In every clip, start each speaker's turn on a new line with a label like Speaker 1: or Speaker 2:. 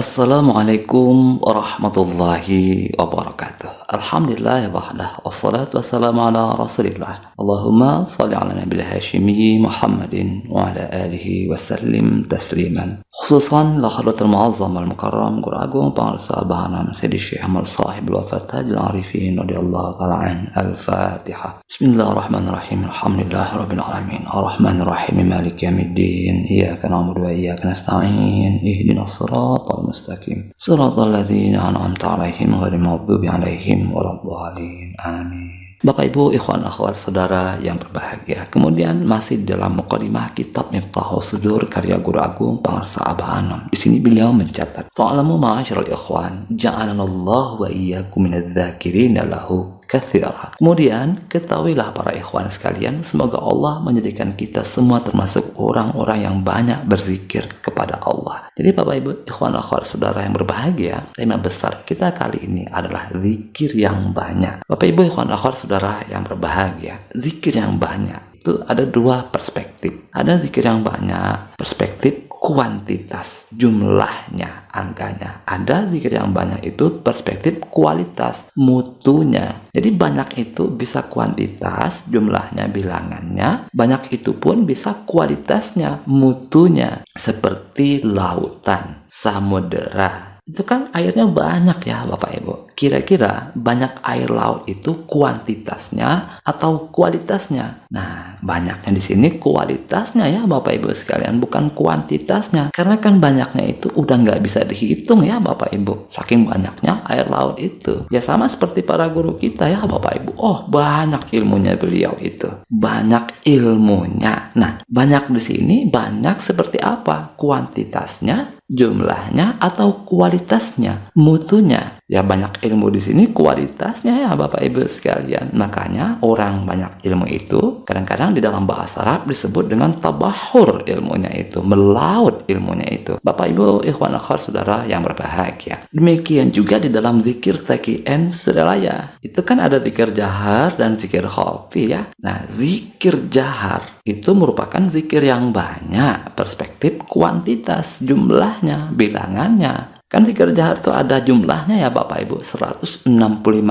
Speaker 1: Assalamualaikum warahmatullahi wabarakatuh. Alhamdulillah ya wahdah. Wassalatu wassalamu ala rasulillah. Allahumma salli ala nabil hashimi Muhammadin wa ala alihi wasallim tasliman. Khususan la hadratul muazzam al-mukarram Guru Agung Pengarsa Bahanam Sayyidi Syekh Ahmad Sahib al-Wafat Tajul Arifin radhiyallahu ta'ala an. Al-Fatihah. Bismillahirrahmanirrahim. Alhamdulillahi rabbil alamin. Ar-Rahmanir-Rahim. Maliki yaumiddin. Iyyaka na'budu wa iyyaka nasta'in. Ihdinas siratal mustaqim. Siratal ladzina an'amta 'alaihim ghairil maghdubi 'alaihim waladdallin. Amin. Bapak Ibu, ikhwan akhwat saudara yang berbahagia. Kemudian masih dalam mukadimah kitab Miftahus Sudur karya Guru Agung Pengarsa Abah Anam. Di sini beliau mencatat, "Fa'lamu ma'asyiral ikhwan, ja'alanallahu wa iyyakum minadz-dzakirina lahu katsira." Kemudian ketahuilah para ikhwan sekalian, semoga Allah menjadikan kita semua termasuk orang-orang yang banyak berzikir kepada Allah. Jadi Bapak Ibu, ikhwan akhwat saudara yang berbahagia, tema besar kita kali ini adalah zikir yang banyak. Bapak Ibu, ikhwan akhwat saudara yang berbahagia, zikir yang banyak itu ada dua perspektif. Ada zikir yang banyak, perspektif kuantitas, jumlahnya, angkanya. Ada zikir yang banyak itu perspektif kualitas, mutunya. Jadi banyak itu bisa kuantitas, jumlahnya, bilangannya. Banyak itu pun bisa kualitasnya, mutunya. Seperti lautan, samudera. Itu kan airnya banyak ya Bapak Ibu. Kira-kira banyak air laut itu kuantitasnya atau kualitasnya? Nah, banyaknya di sini kualitasnya ya Bapak Ibu sekalian, bukan kuantitasnya. Karena kan banyaknya itu udah nggak bisa dihitung ya Bapak Ibu. Saking banyaknya air laut itu. Ya sama seperti para guru kita ya Bapak Ibu. Oh, banyak ilmunya beliau itu. Banyak ilmunya. Nah, banyak di sini banyak seperti apa? Kuantitasnya, jumlahnya, atau kualitasnya, mutunya. Ya banyak ilmu di sini kualitasnya ya Bapak Ibu sekalian. Makanya orang banyak ilmu itu kadang-kadang di dalam bahasa Arab disebut dengan tabahur ilmunya itu, melaut ilmunya itu. Bapak Ibu, ikhwan akhwat saudara yang berbahagia. Demikian juga di dalam zikir taqiyan seraya. Itu kan ada zikir jahar dan zikir khafi ya. Nah, zikir jahar itu merupakan zikir yang banyak, perspektif kuantitas, jumlahnya, bilangannya. Kan zikir jahar itu ada jumlahnya ya Bapak Ibu, 165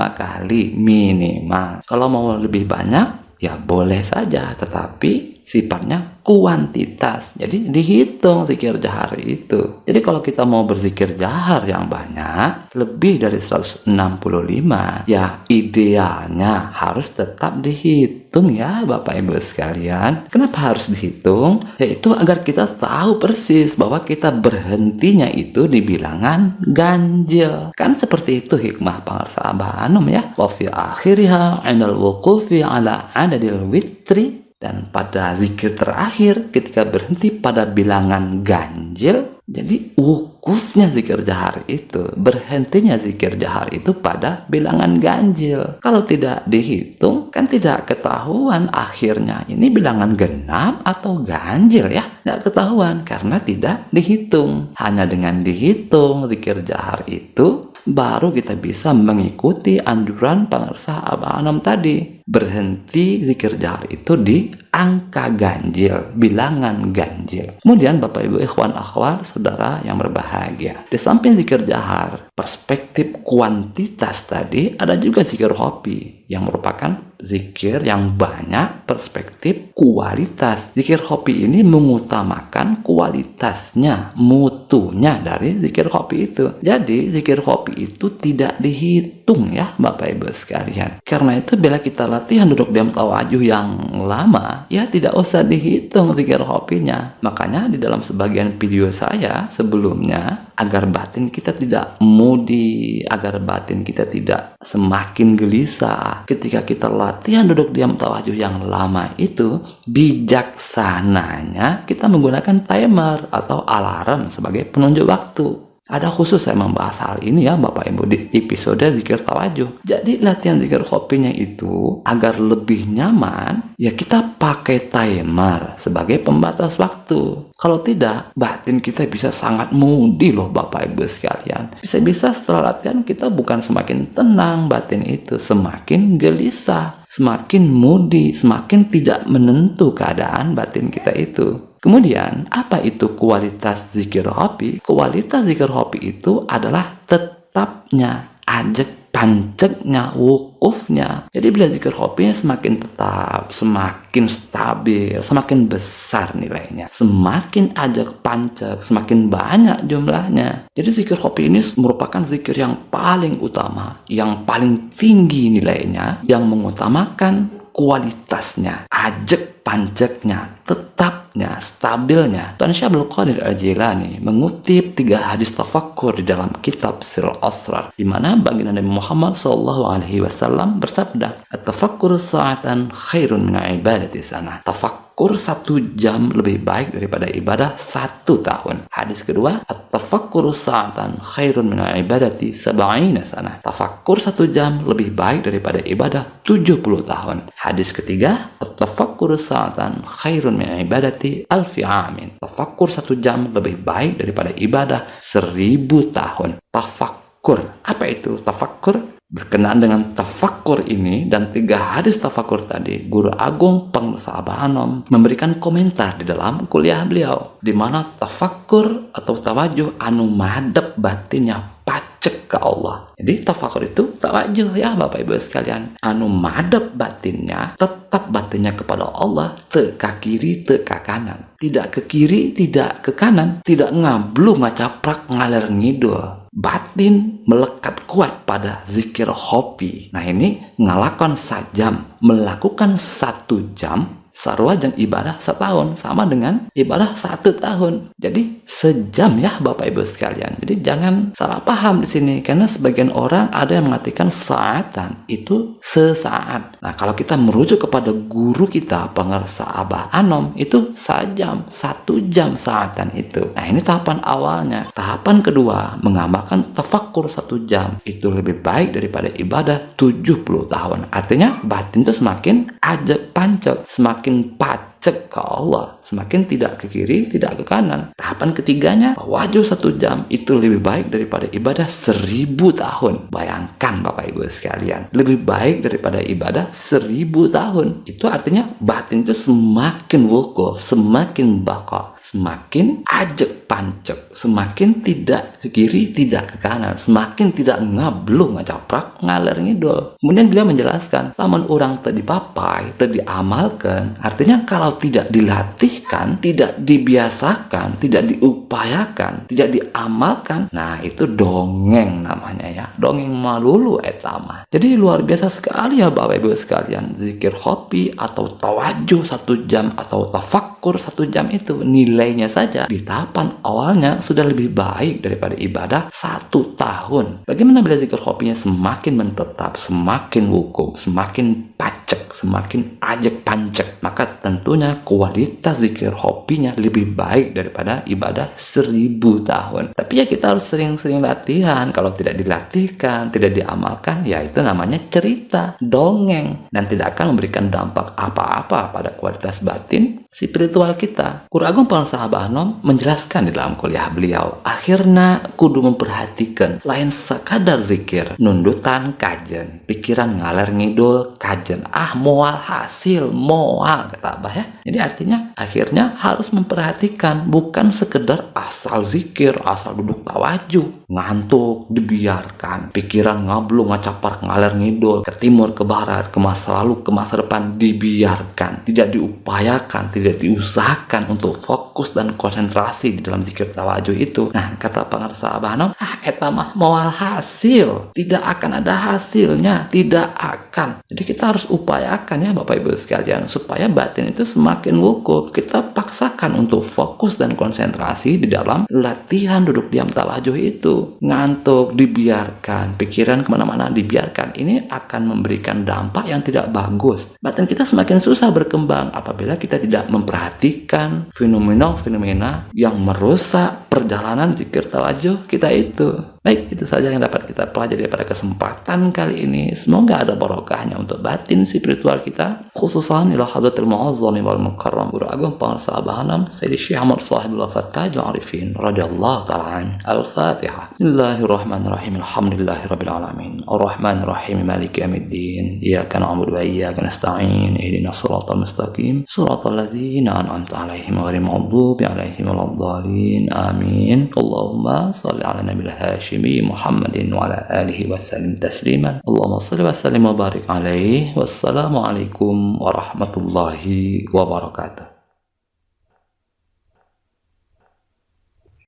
Speaker 1: kali minimal. Kalau mau lebih banyak ya boleh saja, tetapi sifatnya kuantitas. Jadi dihitung zikir jahar itu. Jadi kalau kita mau berzikir jahar yang banyak, lebih dari 165, ya idealnya harus tetap dihitung ya Bapak Ibu sekalian. Kenapa harus dihitung? Yaitu agar kita tahu persis bahwa kita berhentinya itu di bilangan ganjil. Kan seperti itu hikmah Pengarsa Abah Anum ya. Wa fi akhiriha 'indal wuqufi 'ala 'adadil witri. Dan pada zikir terakhir ketika berhenti pada bilangan ganjil, jadi wukufnya zikir jahar itu, berhentinya zikir jahar itu pada bilangan ganjil. Kalau tidak dihitung kan tidak ketahuan akhirnya ini bilangan genap atau ganjil ya. Tidak ketahuan karena tidak dihitung. Hanya dengan dihitung zikir jahar itu baru kita bisa mengikuti anjuran Pengarsa Abah Anam tadi. Berhenti zikir jahar itu di angka ganjil, bilangan ganjil. Kemudian Bapak Ibu ikhwan akhwat saudara yang berbahagia, di samping zikir jahar, perspektif kuantitas tadi, ada juga zikir khafi yang merupakan zikir yang banyak perspektif kualitas. Zikir khafi ini mengutamakan kualitasnya, mutunya dari zikir khafi itu. Jadi zikir khafi itu tidak dihitung ya Bapak Ibu sekalian. Karena itu bila kita latihan duduk diam tawajuh yang lama, ya tidak usah dihitung zikir khafinya. Makanya di dalam sebagian video saya sebelumnya, agar batin kita tidak mudi, agar batin kita tidak semakin gelisah ketika kita latihan duduk diam tawajuh yang lama itu, bijaksananya kita menggunakan timer atau alarm sebagai penunjuk waktu. Ada khusus saya membahas hal ini ya Bapak Ibu di episode zikir tawajuh. Jadi latihan zikir khafinya itu agar lebih nyaman, ya kita pakai timer sebagai pembatas waktu. Kalau tidak, batin kita bisa sangat mudi loh Bapak Ibu sekalian. Bisa-bisa setelah latihan kita bukan semakin tenang batin itu, semakin gelisah, semakin mudi, semakin tidak menentu keadaan batin kita itu. Kemudian, apa itu kualitas zikir hobi? Kualitas zikir hobi itu adalah tetapnya, ajak panceknya, wukufnya. Jadi bila zikir hobinya semakin tetap, semakin stabil, semakin besar nilainya, semakin ajak pancek, semakin banyak jumlahnya. Jadi zikir hobi ini merupakan zikir yang paling utama, yang paling tinggi nilainya, yang mengutamakan kualitasnya, ajak panceknya, tetapnya, stabilnya. Tuan Syekh Abdul Qadir Al-Jilani mengutip 3 hadis tafakkur di dalam kitab Sirrul Asrar, di mana baginda Nabi Muhammad SAW bersabda, "At-tafakkuru sa'atan khairun min ibadati sanah." Tafakkur 1 jam lebih baik daripada ibadah 1 tahun. Hadis kedua, "At-tafakkuru sa'atan khairun min ibadati sab'ina sanah." Tafakkur 1 jam lebih baik daripada ibadah 70 tahun. Hadis ketiga, "At-tafakkuru sa'atan khairun min ibadati alfi amin." Tafakkur 1 jam lebih baik daripada ibadah 1000 tahun. Tafakkur. Apa itu tafakkur? Berkenaan dengan tafakkur ini dan 3 hadis tafakkur tadi, Guru Agung Pangestu Abah Anom memberikan komentar di dalam kuliah beliau, di mana tafakkur atau tawajuh anu madep batinnya pacek ke Allah. Jadi tafakur itu tawajuh ya Bapak Ibu sekalian, anu madep batinnya, tetap batinnya kepada Allah, te ka kiri te ka kanan, tidak ke kiri tidak ke kanan, tidak ngablu ngacaprak ngaler ngidul. Batin melekat kuat pada zikir hobi. Nah ini ngalakan sajam, melakukan 1 jam sarua jeung ibadah 1 tahun, sama dengan ibadah 1 tahun. Jadi sejam ya Bapak Ibu sekalian. Jadi jangan salah paham di sini, karena sebagian orang ada yang mengatakan saatan itu sesaat. Nah kalau kita merujuk kepada guru kita Pangestu Abah Anom, itu sajam, 1 jam saatan itu. Nah ini tahapan awalnya. Tahapan kedua, mengamalkan tafakkur 1 jam, itu lebih baik daripada ibadah 70 tahun. Artinya batin itu semakin ajak pancek, semakin pacek ke Allah, semakin tidak ke kiri, tidak ke kanan. Tahapan ketiganya, tawajuh 1 jam, itu lebih baik daripada ibadah 1000 tahun. Bayangkan Bapak Ibu sekalian, lebih baik daripada ibadah 1000 tahun. Itu artinya batin itu semakin wukuf, semakin baqa, semakin ajak pancek, semakin tidak ke kiri, tidak ke kanan, semakin tidak ngablu ngacaprak ngaler ngidul. Kemudian beliau menjelaskan, lamun orang terdipapai, terdiamalkan, artinya kalau tidak dilatihkan, tidak dibiasakan, tidak diupayakan, tidak diamalkan, nah itu dongeng namanya ya, dongeng malulu etama. Jadi luar biasa sekali ya Bapak Ibu sekalian, zikir hobi atau tawajuh 1 jam atau tafakkur 1 jam itu nilainya saja di tahapan awalnya sudah lebih baik daripada ibadah 1 tahun. Bagaimana bila zikir hobinya semakin menetap, semakin wukuf, semakin pacek, semakin ajak pancek, maka tentunya kualitas zikir hobinya lebih baik daripada ibadah 1000 tahun. Tapi ya kita harus sering-sering latihan. Kalau tidak dilatihkan, tidak diamalkan, ya itu namanya cerita, dongeng, dan tidak akan memberikan dampak apa-apa pada kualitas batin spiritual kita. Guru Agung Pangestu Abah Anom menjelaskan di dalam kuliah beliau, akhirnya kudu memperhatikan lain sekadar zikir, nundutan kajen, pikiran ngaler ngidul kajen, moal hasil, moal kata Abah ya. Jadi artinya akhirnya harus memperhatikan, bukan sekedar asal zikir, asal duduk tawajuh, ngantuk dibiarkan, pikiran ngablu ngacapar ngaler ngidul ke timur ke barat, ke masa lalu ke masa depan dibiarkan, tidak diupayakan, tidak diusahakan untuk fokus dan konsentrasi di dalam zikir tawajuh itu. Nah kata Pangestu Abah Anom, eta mah moal hasil, tidak akan ada hasilnya, tidak akan. Jadi kita harus upayakan ya Bapak Ibu sekalian, supaya batin itu semakin wukuf. Kita paksakan untuk fokus dan konsentrasi di dalam latihan duduk diam tawajuh itu. Ngantuk dibiarkan, pikiran kemana-mana dibiarkan, ini akan memberikan dampak yang tidak bagus. Batin kita semakin susah berkembang apabila kita tidak memperhatikan fenomena-fenomena yang merusak perjalanan zikir tawajuh kita itu. Baik, itu saja yang dapat kita pelajari pada kesempatan kali ini. Semoga ada barokahnya untuk batin spiritual kita, khususan ila hadratil muazzami wal mukarram Guru Agung Pengarsa Abah Hanam Sayyidi Syekh Ahmad Sahibullah Fattaj Al-Arifin radhiyallahu ta'ala an. Al-Fatihah. Bismillahirrahmanirrahim. Alhamdulillahirabbil alamin. Arrahmanirrahim. Maliki yaumiddin. Iyyaka na'budu wa iyyaka nasta'in. Ihdinas siratal mustaqim. Siratal ladzina an'amta 'alaihim ghairil maghdubi 'alaihim waladdallin. Amin. Allahumma shalli 'ala nabiyil Hashimi Muhammadin wa 'ala alihi wa sallim tasliman. Allahumma shalli wa sallim wa barik alaihi. Wassalamu alaikum warahmatullahi wabarakatuh.